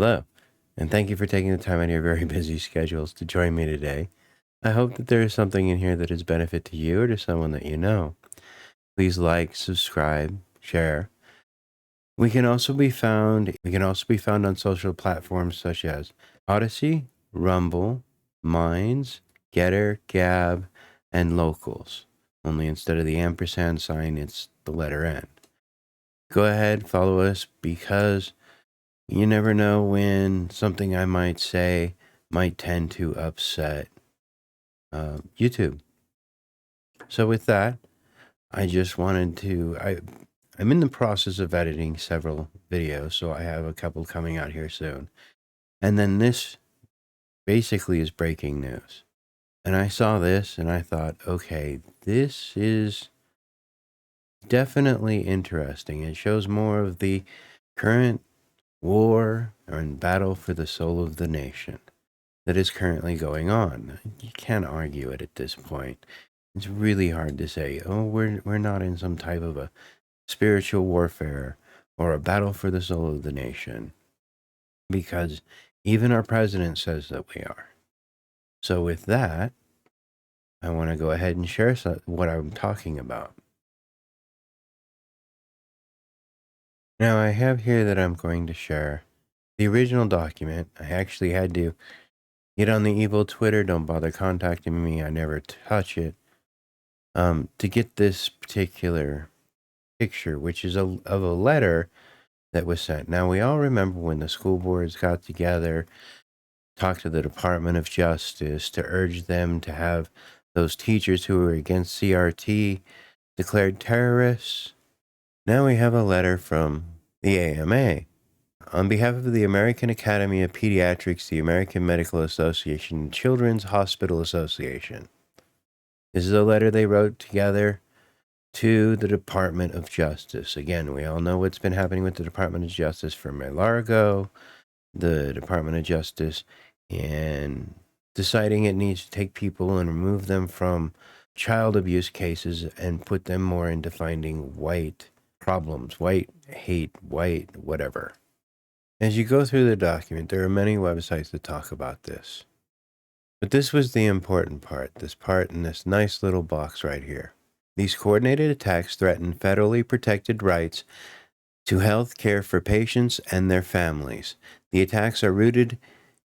Hello, and thank you for taking the time out of your very busy schedules to join me today. I hope that there is something in here that is benefit to you or to someone that you know. Please like, subscribe, share. We can also be found on social platforms such as Odyssey, Rumble, Minds, Getter, Gab, and Locals. Only instead of the ampersand sign, it's the letter N. Go ahead, follow us because you never know when something I might say might tend to upset YouTube. So with that, I just wanted to. I'm in the process of editing several videos, so I have a couple coming out here soon. And then this basically is breaking news. And I saw this and I thought, okay, this is definitely interesting. It shows more of the current war and battle for the soul of the nation that is currently going on. You can't argue it at this point. It's really hard to say, oh, we're not in some type of a spiritual warfare or a battle for the soul of the nation, because even our president says that we are. So with that, I want to go ahead and share what I'm talking about. Now, I have here that I'm going to share the original document. I actually had to get on the evil Twitter. Don't bother contacting me. I never touch it. To get this particular picture, which is of a letter that was sent. Now, we all remember when the school boards got together, talked to the Department of Justice to urge them to have those teachers who were against CRT declared terrorists. Now we have a letter from the AMA. On behalf of the American Academy of Pediatrics, the American Medical Association, and Children's Hospital Association. This is a letter they wrote together to the Department of Justice. Again, we all know what's been happening with the Department of Justice from Largo, the Department of Justice, and deciding it needs to take people and remove them from child abuse cases and put them more into finding white problems, white hate, white whatever. As you go through the document, there are many websites that talk about this. But this was the important part, this part in this nice little box right here. These coordinated attacks threaten federally protected rights to health care for patients and their families. The attacks are rooted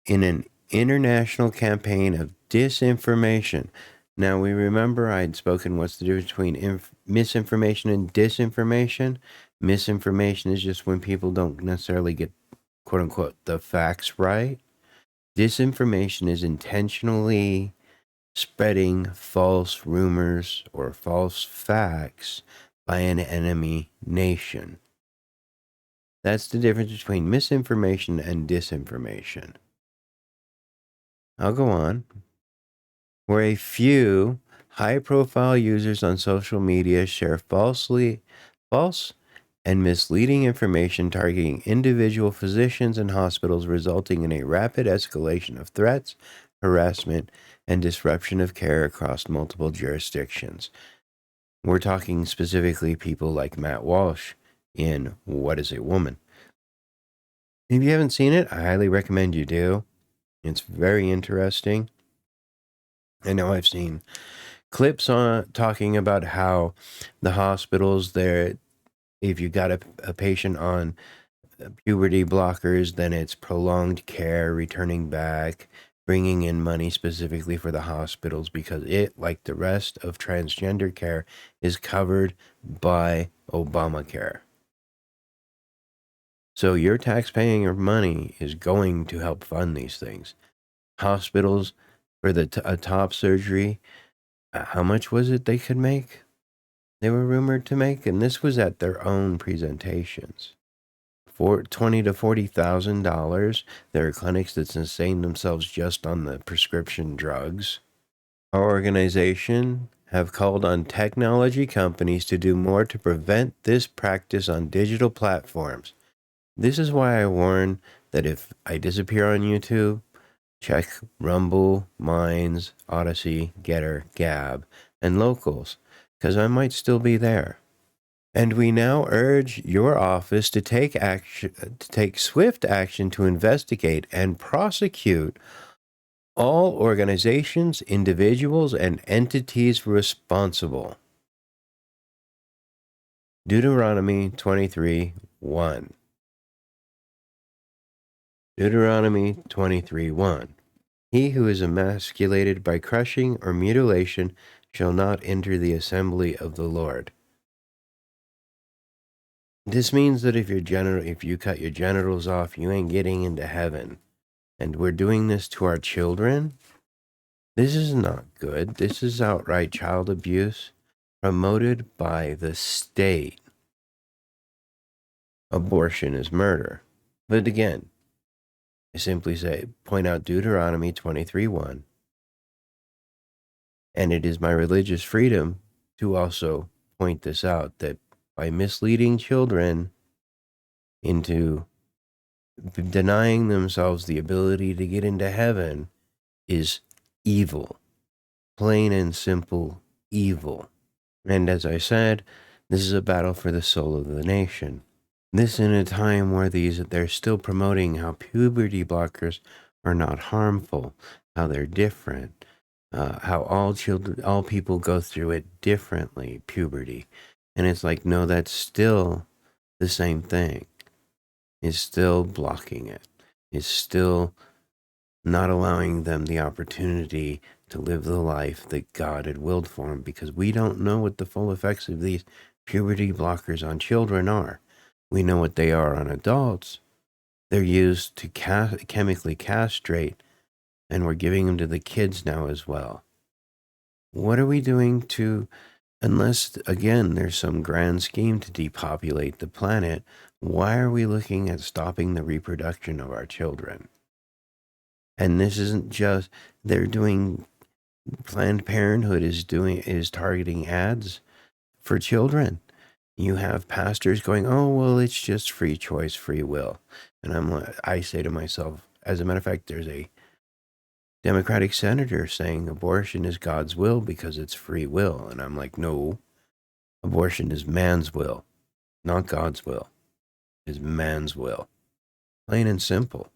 in an international campaign of disinformation. Now, we remember I'd spoken what's the difference between misinformation and disinformation. Misinformation is just when people don't necessarily get, quote unquote, the facts right. Disinformation is intentionally spreading false rumors or false facts by an enemy nation. That's the difference between misinformation and disinformation. I'll go on. Where a few high-profile users on social media share false and misleading information targeting individual physicians and hospitals, resulting in a rapid escalation of threats, harassment, and disruption of care across multiple jurisdictions. We're talking specifically people like Matt Walsh in What is a Woman? If you haven't seen it, I highly recommend you do. It's very interesting. I know I've seen clips on talking about how the hospitals there, if you got a patient on puberty blockers, then it's prolonged care, returning back, bringing in money specifically for the hospitals because it, like the rest of transgender care, is covered by Obamacare. So your taxpaying money is going to help fund these things. Hospitals for the top surgery, how much was it they could make? They were rumored to make, and this was at their own presentations. For $20,000 to $40,000, there are clinics that sustain themselves just on the prescription drugs. Our organization have called on technology companies to do more to prevent this practice on digital platforms. This is why I warn that if I disappear on YouTube, check Rumble, Minds, Odyssey, Getter, Gab, and Locals, because I might still be there. And we now urge your office to take swift action to investigate and prosecute all organizations, individuals, and entities responsible. Deuteronomy 23:1. Deuteronomy 23:1. He who is emasculated by crushing or mutilation shall not enter the assembly of the Lord. This means that if you cut your genitals off, you ain't getting into heaven. And we're doing this to our children. This is not good. This is outright child abuse promoted by the state. Abortion is murder. But again, I simply point out Deuteronomy 23:1. And it is my religious freedom to also point this out, that by misleading children into denying themselves the ability to get into heaven is evil. Plain and simple evil. And as I said, this is a battle for the soul of the nation. This in a time where they're still promoting how puberty blockers are not harmful, how they're different, how all people go through it differently, puberty. And it's like, no, that's still the same thing. It's still blocking it. It's still not allowing them the opportunity to live the life that God had willed for them, because we don't know what the full effects of these puberty blockers on children are. We know what they are on adults. They're used to chemically castrate, and we're giving them to the kids now as well. What are we doing unless, again, there's some grand scheme to depopulate the planet, why are we looking at stopping the reproduction of our children? And this isn't just, Planned Parenthood is targeting ads for children. You have pastors going, oh, well, it's just free choice, free will. And I say to myself, as a matter of fact, there's a Democratic senator saying abortion is God's will because it's free will. And I'm like, no, abortion is man's will, not God's will. It's man's will. Plain and simple.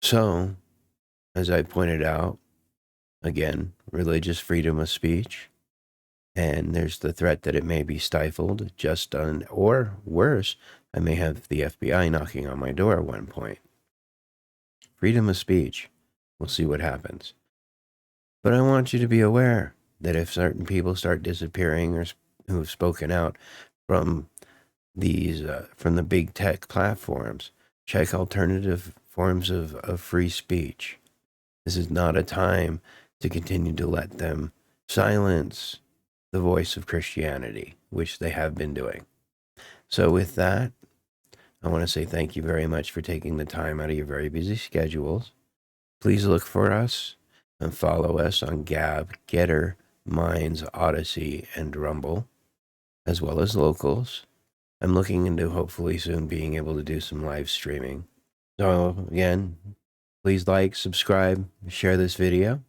So, as I pointed out, again, religious freedom of speech. And there's the threat that it may be stifled, or worse, I may have the FBI knocking on my door at one point. Freedom of speech. We'll see what happens. But I want you to be aware that if certain people start disappearing or who have spoken out from from the big tech platforms, check alternative forms of free speech. This is not a time to continue to let them silence the voice of Christianity, which they have been doing. So with that, I want to say thank you very much for taking the time out of your very busy schedules. Please look for us and follow us on Gab, Getter, Minds, Odyssey, and Rumble, as well as locals. I'm looking into hopefully soon being able to do some live streaming. So again, please like, subscribe, share this video.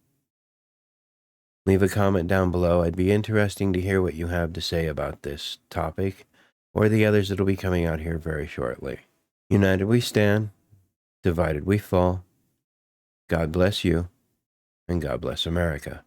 Leave a comment down below. I'd be interesting to hear what you have to say about this topic or the others that will be coming out here very shortly. United we stand, divided we fall. God bless you, and God bless America.